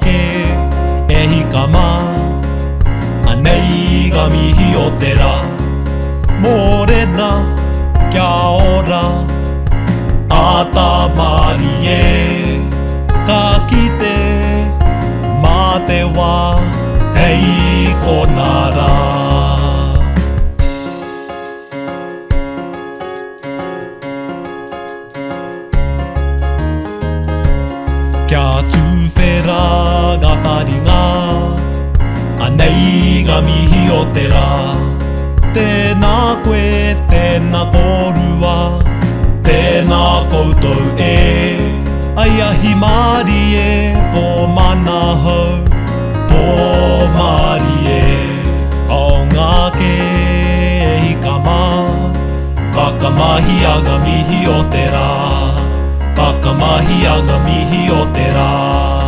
ke e hikama Anei ga mihi o te rā Morena kia ora Ata mari e Ka kite Mā te wā Hei kona rā Kia tūwhera ngā taringa Anei ngā mihi o te rā Tēnā koe, tēnā korua Tēnā koutou e Ai ahi mari e Pō mana hau Pō mari e O ngā ke e hikama Whakamahi aga mihi o te rā Whakamahi aga mihi o te rā